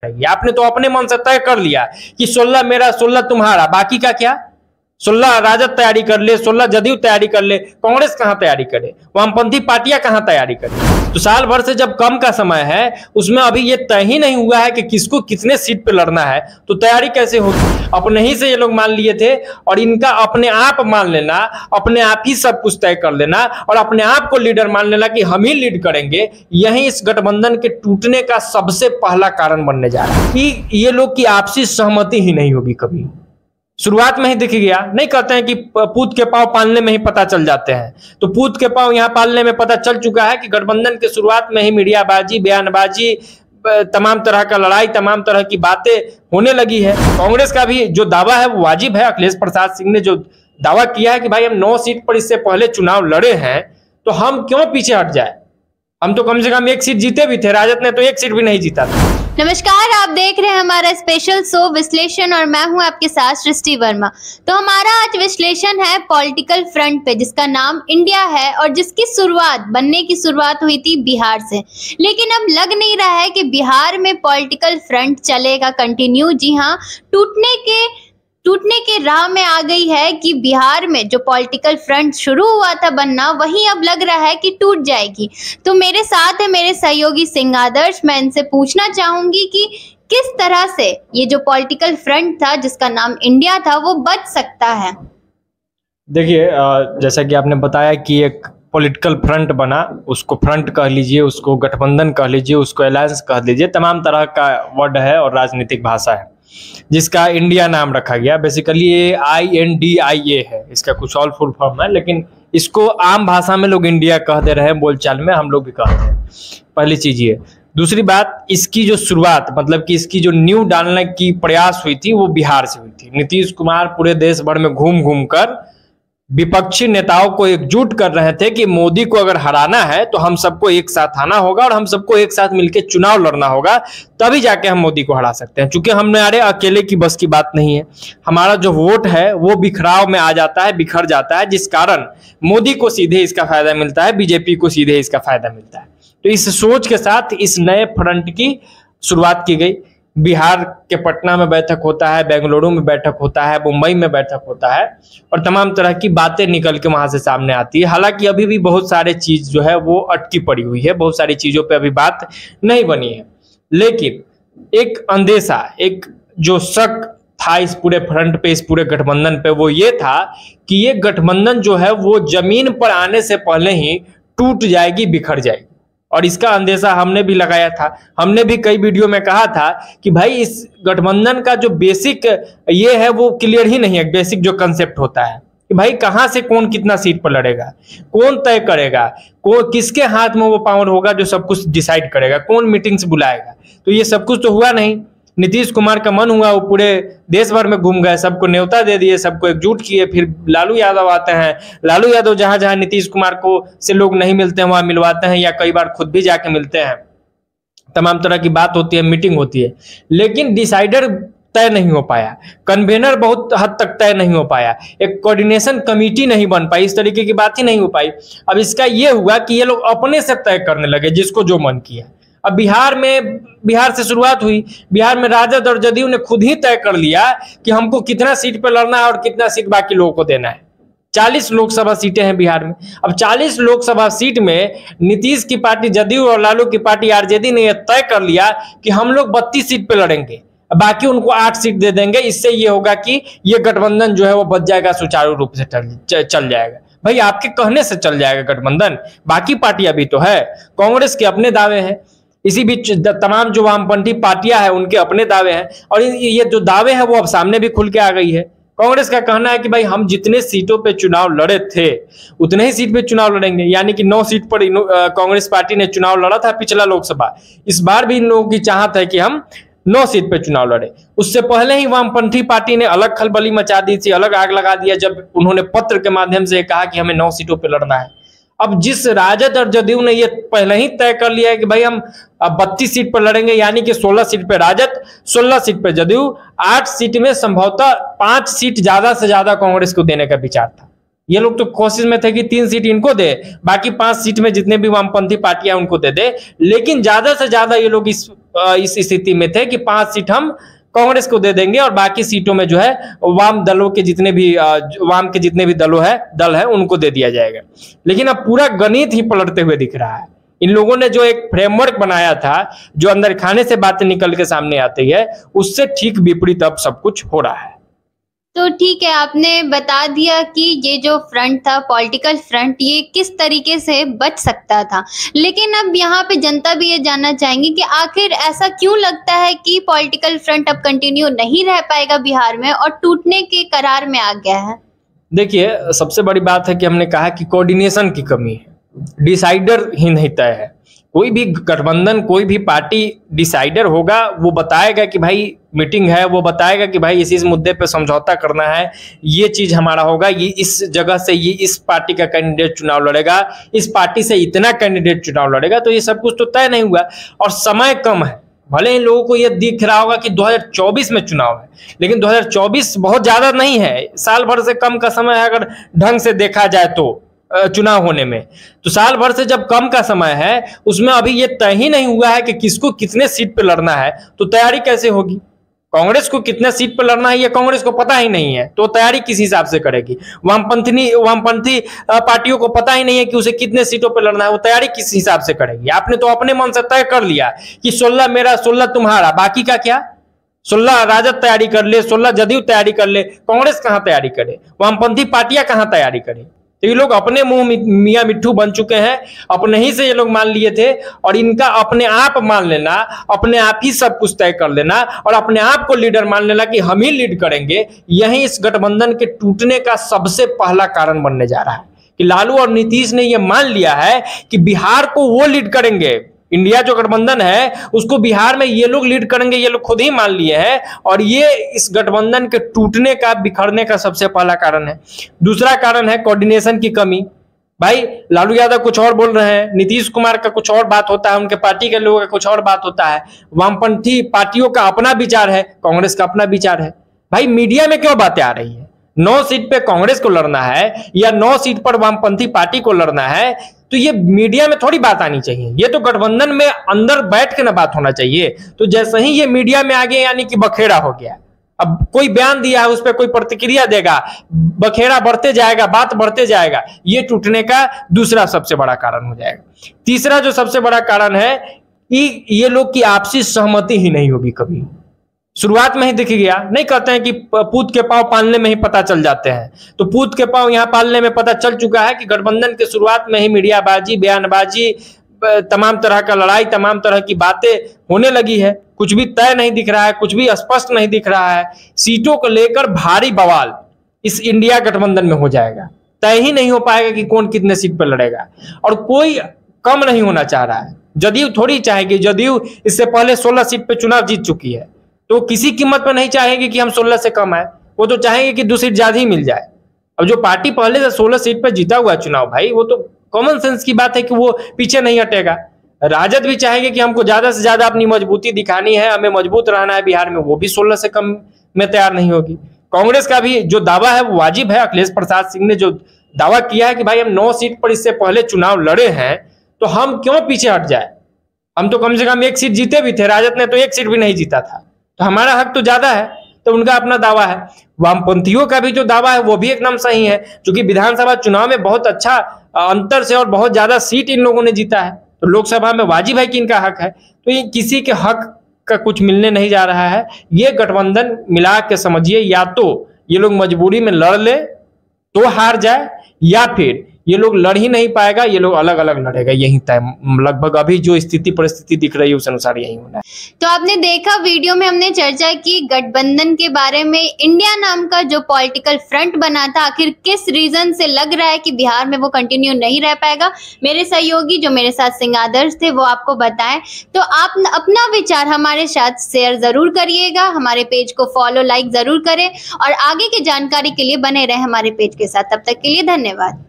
आपने तो अपने मन से तय कर लिया कि 16 मेरा 16 तुम्हारा, बाकी का क्या? 16 राजद तैयारी कर ले, 16 जदयू तैयारी कर ले, कांग्रेस कहां तैयारी करे, वामपंथी पार्टियां कहां तैयारी करे? तो साल भर से जब कम का समय है उसमें अभी ये तय ही नहीं हुआ है कि किसको कितने सीट पे लड़ना है, तो तैयारी कैसे होगी? अपने ही से ये लोग मान लिए थे और इनका अपने आप मान लेना, अपने आप ही सब कुछ तय कर लेना और अपने आप को लीडर मान लेना कि हम ही लीड करेंगे, यही इस गठबंधन के टूटने का सबसे पहला कारण बनने जा रहा है कि ये लोग की आपसी सहमति ही नहीं होगी। कभी शुरुआत में ही दिख गया, नहीं कहते हैं कि पूत के पांव पालने में ही पता चल जाते हैं, तो पूत के पांव यहाँ पालने में पता चल चुका है कि गठबंधन के शुरुआत में ही मीडियाबाजी, बयानबाजी, तमाम तरह का लड़ाई, तमाम तरह की बातें होने लगी है। कांग्रेस का भी जो दावा है वो वाजिब है। अखिलेश प्रसाद सिंह ने जो दावा किया है कि भाई हम 9 सीट पर इससे पहले चुनाव लड़े हैं तो हम क्यों पीछे हट जाए, हम तो कम से कम 1 सीट जीते भी थे, राजद ने तो 1 सीट भी नहीं जीता था। नमस्कार, आप देख रहे हैं हमारा स्पेशल शो विश्लेषण और मैं हूं आपके साथ सृष्टि वर्मा। तो हमारा आज विश्लेषण है पॉलिटिकल फ्रंट पे, जिसका नाम इंडिया है और जिसकी बनने की शुरुआत हुई थी बिहार से। लेकिन अब लग नहीं रहा है कि बिहार में पॉलिटिकल फ्रंट चलेगा कंटिन्यू। जी हाँ, टूटने के राह में आ गई है कि बिहार में जो पॉलिटिकल फ्रंट शुरू हुआ था बनना, वही अब लग रहा है कि टूट जाएगी। तो मेरे साथ है मेरे सहयोगी सिंह आदर्श। मैं इनसे पूछना चाहूंगी कि किस तरह से ये जो पॉलिटिकल फ्रंट था जिसका नाम इंडिया था वो बच सकता है। देखिए, जैसा कि आपने बताया कि एक पॉलिटिकल फ्रंट बना, उसको फ्रंट कह लीजिए, उसको गठबंधन कह लीजिए, उसको अलायंस कह लीजिए, तमाम तरह का वर्ड है और राजनीतिक भाषा है जिसका इंडिया नाम रखा गया। बेसिकली ये INDIA है, इसका कुछ और फुल फॉर्म है, लेकिन इसको आम भाषा में लोग इंडिया कह दे रहे हैं, बोलचाल में हम लोग भी कहते हैं। पहली चीज ये। दूसरी बात, इसकी जो शुरुआत मतलब कि इसकी जो नींव डालने की प्रयास हुई थी वो बिहार से हुई थी। नीतीश कुमार पूरे देश भर में घूम घूम कर विपक्षी नेताओं को एकजुट कर रहे थे कि मोदी को अगर हराना है तो हम सबको एक साथ आना होगा और हम सबको एक साथ मिलकर चुनाव लड़ना होगा, तभी जाके हम मोदी को हरा सकते हैं। क्योंकि हमारे अकेले की बस की बात नहीं है, हमारा जो वोट है वो बिखराव में आ जाता है, बिखर जाता है, जिस कारण मोदी को सीधे इसका फायदा मिलता है, बीजेपी को सीधे इसका फायदा मिलता है। तो इस सोच के साथ इस नए फ्रंट की शुरुआत की गई। बिहार के पटना में बैठक होता है, बेंगलुरु में बैठक होता है, मुंबई में बैठक होता है और तमाम तरह की बातें निकल के वहां से सामने आती है। हालांकि अभी भी बहुत सारे चीज जो है वो अटकी पड़ी हुई है, बहुत सारी चीजों पे अभी बात नहीं बनी है। लेकिन एक अंदेशा, एक जो शक था इस पूरे फ्रंट पे, इस पूरे गठबंधन पे, वो ये था कि ये गठबंधन जो है वो जमीन पर आने से पहले ही टूट जाएगी, बिखर जाएगी। और इसका अंदेशा हमने भी लगाया था, हमने भी कई वीडियो में कहा था कि भाई इस गठबंधन का जो बेसिक ये है वो क्लियर ही नहीं है। बेसिक जो कंसेप्ट होता है कि भाई कहां से कौन कितना सीट पर लड़ेगा, कौन तय करेगा, कौन किसके हाथ में वो पावर होगा जो सब कुछ डिसाइड करेगा, कौन मीटिंग्स बुलाएगा। तो ये सब कुछ तो हुआ नहीं। नीतीश कुमार का मन हुआ, वो पूरे देश भर में घूम गए, सबको न्योता दे दिए, सबको एकजुट किए। फिर लालू यादव आते हैं, लालू यादव जहां जहां नीतीश कुमार को से लोग नहीं मिलते हैं वहां मिलवाते हैं, या कई बार खुद भी जाके मिलते हैं। तमाम तरह की बात होती है, मीटिंग होती है, लेकिन डिसाइडर तय नहीं हो पाया, कन्वेनर बहुत हद तक तय नहीं हो पाया, एक कोऑर्डिनेशन कमेटी नहीं बन पाई, इस तरीके की बात ही नहीं हो पाई। अब इसका ये हुआ कि ये लोग अपने से तय करने लगे जिसको जो मन किया। अब बिहार से शुरुआत हुई, बिहार में राजद और जदयू ने खुद ही तय कर लिया कि हमको कितना सीट पे लड़ना है और कितना सीट बाकी लोगों को देना है। 40 लोकसभा सीटें हैं बिहार में। अब 40 लोकसभा सीट में नीतीश की पार्टी जदयू और लालू की पार्टी आरजेडी ने यह तय कर लिया कि हम लोग 32 सीट पे लड़ेंगे, बाकी उनको 8 सीट दे देंगे। इससे ये होगा कि ये गठबंधन जो है वो बच जाएगा, सुचारू रूप से चल जाएगा। भाई आपके कहने से चल जाएगा गठबंधन, बाकी पार्टियां भी तो है, कांग्रेस के अपने दावे हैं, इसी बीच तमाम जो वामपंथी पार्टियां हैं उनके अपने दावे हैं, और ये जो दावे हैं वो अब सामने भी खुल के आ गई है। कांग्रेस का कहना है कि भाई हम जितने सीटों पे चुनाव लड़े थे उतने ही सीट पे चुनाव लड़ेंगे, यानी कि 9 सीट पर कांग्रेस पार्टी ने चुनाव लड़ा था पिछला लोकसभा। इस बार भी इन लोगों की चाहत है कि हम 9 सीट पे चुनाव लड़े। उससे पहले ही वामपंथी पार्टी ने अलग खलबली मचा दी थी, अलग आग लगा दिया जब उन्होंने पत्र के माध्यम से कहा कि हमें 9 सीटों पे लड़ना है। अब जिस राजद और जदयू ने ये पहले ही तय कर लिया है कि भाई हम 32 सीट पर लड़ेंगे, यानी कि 16 सीट पे राजद, 16 सीट पे जदयू, 8 सीट में संभवतः 5 सीट ज्यादा से ज्यादा कांग्रेस को देने का विचार था। ये लोग तो कोशिश में थे कि 3 सीट इनको दे, बाकी 5 सीट में जितने भी वामपंथी पार्टियां उनको दे दे। लेकिन ज्यादा से ज्यादा ये लोग इस स्थिति में थे कि 5 सीट हम कांग्रेस को दे देंगे और बाकी सीटों में जो है वाम दलों के जितने भी वाम के जितने भी दल है उनको दे दिया जाएगा। लेकिन अब पूरा गणित ही पलटते हुए दिख रहा है। इन लोगों ने जो एक फ्रेमवर्क बनाया था, जो अंदर खाने से बातें निकल के सामने आती है, उससे ठीक विपरीत अब सब कुछ हो रहा है। तो ठीक है, आपने बता दिया कि ये जो फ्रंट था, पॉलिटिकल फ्रंट, ये किस तरीके से बच सकता था। लेकिन अब यहाँ पे जनता भी ये जानना चाहेंगी कि आखिर ऐसा क्यों लगता है कि पॉलिटिकल फ्रंट अब कंटिन्यू नहीं रह पाएगा बिहार में और टूटने के करार में आ गया है। देखिए, सबसे बड़ी बात है कि हमने कहा कि कोऑर्डिनेशन की कमी है, डिसाइडर ही नहीं तय है। कोई भी गठबंधन, कोई भी पार्टी डिसाइडर होगा, वो बताएगा कि भाई मीटिंग है, वो बताएगा कि भाई इस मुद्दे पे समझौता करना है, ये चीज हमारा होगा, ये इस जगह से ये इस पार्टी का कैंडिडेट चुनाव लड़ेगा, इस पार्टी से इतना कैंडिडेट चुनाव लड़ेगा। तो ये सब कुछ तो तय नहीं हुआ और समय कम है। भले इन लोगों को ये दिख रहा होगा कि 2024 में चुनाव है, लेकिन 2024 बहुत ज्यादा नहीं है, साल भर से कम का समय है। अगर ढंग से देखा जाए तो चुनाव होने में, तो साल भर से जब कम का समय है, उसमें अभी ये तय ही नहीं हुआ है कि किसको कितने सीट पे लड़ना है, तो तैयारी कैसे होगी? कांग्रेस को कितने सीट पे लड़ना है ये कांग्रेस को पता ही नहीं है, तो तैयारी किस हिसाब से करेगी? वामपंथी पार्टियों को पता ही नहीं है कि उसे कितने सीटों पे लड़ना है, वो तैयारी किस हिसाब से करेगी? आपने तो अपने मन से तय कर लिया कि 16 मेरा 16 तुम्हारा, बाकी का क्या? 16 राजद तैयारी कर ले, 16 जदयू तैयारी कर ले, कांग्रेस कहां तैयारी करे? वामपंथी पार्टियां कहां तैयारी करे? तो ये लोग अपने मुंह मियां मिट्ठू बन चुके हैं, अपने ही से ये लोग मान लिए थे। और इनका अपने आप मान लेना, अपने आप ही सब कुछ तय कर लेना और अपने आप को लीडर मान लेना कि हम ही लीड करेंगे, यही इस गठबंधन के टूटने का सबसे पहला कारण बनने जा रहा है। कि लालू और नीतीश ने यह मान लिया है कि बिहार को वो लीड करेंगे, इंडिया जो गठबंधन है उसको बिहार में ये लोग लीड करेंगे, ये लोग खुद ही मान लिए हैं। और ये इस गठबंधन के टूटने का, बिखरने का सबसे पहला कारण है। दूसरा कारण है कोऑर्डिनेशन की कमी। भाई लालू यादव कुछ और बोल रहे हैं, नीतीश कुमार का कुछ और बात होता है, उनके पार्टी के लोगों का कुछ और बात होता है, वामपंथी पार्टियों का अपना विचार है, कांग्रेस का अपना विचार है। भाई मीडिया में क्यों बातें आ रही है? 9 सीट पे कांग्रेस को लड़ना है या 9 सीट पर वामपंथी पार्टी को लड़ना है, तो ये मीडिया में थोड़ी बात आनी चाहिए। ये तो गठबंधन में अंदर बैठ के ना बात होना चाहिए। तो जैसे ही ये मीडिया में आ गया, यानी कि बखेड़ा हो गया। अब कोई बयान दिया है, उस पर कोई प्रतिक्रिया देगा, बखेड़ा बढ़ते जाएगा, बात बढ़ते जाएगा। ये टूटने का दूसरा सबसे बड़ा कारण हो जाएगा। तीसरा जो सबसे बड़ा कारण है कि ये लोग की आपसी सहमति ही नहीं होगी कभी। शुरुआत में ही दिख गया, नहीं कहते हैं कि पूत के पांव पालने में ही पता चल जाते हैं, तो पूत के पांव यहाँ पालने में पता चल चुका है कि गठबंधन के शुरुआत में ही मीडियाबाजी, बयानबाजी, तमाम तरह का लड़ाई, तमाम तरह की बातें होने लगी है। कुछ भी तय नहीं दिख रहा है, कुछ भी स्पष्ट नहीं दिख रहा है। सीटों को लेकर भारी बवाल इस इंडिया गठबंधन में हो जाएगा। तय ही नहीं हो पाएगा कि कौन कितने सीट पर लड़ेगा, और कोई कम नहीं होना चाह रहा है। जदयू थोड़ी चाहेगी, जदयू इससे पहले 16 सीट पे चुनाव जीत चुकी है, तो किसी कीमत पर नहीं चाहेगी कि हम 16 से कम आए। वो तो चाहेंगे कि 2 सीट ज्यादा ही मिल जाए। अब जो पार्टी पहले से 16 सीट पर जीता हुआ चुनाव, भाई वो तो कॉमन सेंस की बात है कि वो पीछे नहीं हटेगा। राजद भी चाहेंगे कि हमको ज्यादा से ज्यादा अपनी मजबूती दिखानी है, हमें मजबूत रहना है बिहार में, वो भी 16 से कम में तैयार नहीं होगी। कांग्रेस का भी जो दावा है वो वाजिब है। अखिलेश प्रसाद सिंह ने जो दावा किया है कि भाई हम 9 सीट पर इससे पहले चुनाव लड़े हैं, तो हम क्यों पीछे हट जाए? हम तो कम से कम 1 सीट जीते भी थे, राजद ने तो 1 सीट भी नहीं जीता था, तो हमारा हक तो ज्यादा है। तो उनका अपना दावा है। वामपंथियों का भी जो दावा है वो भी एकदम सही है, क्योंकि विधानसभा चुनाव में बहुत अच्छा अंतर से और बहुत ज्यादा सीट इन लोगों ने जीता है, तो लोकसभा में वाजिब है कि इनका हक है। तो ये किसी के हक का कुछ मिलने नहीं जा रहा है। ये गठबंधन मिला के समझिए, या तो ये लोग मजबूरी में लड़ ले तो हार जाए, या फिर ये लोग लड़ ही नहीं पाएगा, ये लोग अलग अलग लड़ेगा। यही तय लगभग अभी जो स्थिति परिस्थिति दिख रही है उस अनुसार यही होना है। तो आपने देखा, वीडियो में हमने चर्चा की गठबंधन के बारे में। इंडिया नाम का जो पॉलिटिकल फ्रंट बना था, आखिर किस रीजन से लग रहा है कि बिहार में वो कंटिन्यू नहीं रह पाएगा। मेरे सहयोगी जो मेरे साथ सिंह आदर्श थे वो आपको बताएं। तो आप अपना विचार हमारे साथ शेयर जरूर करिएगा, हमारे पेज को फॉलो लाइक जरूर करें और आगे की जानकारी के लिए बने रहे हमारे पेज के साथ। तब तक के लिए धन्यवाद।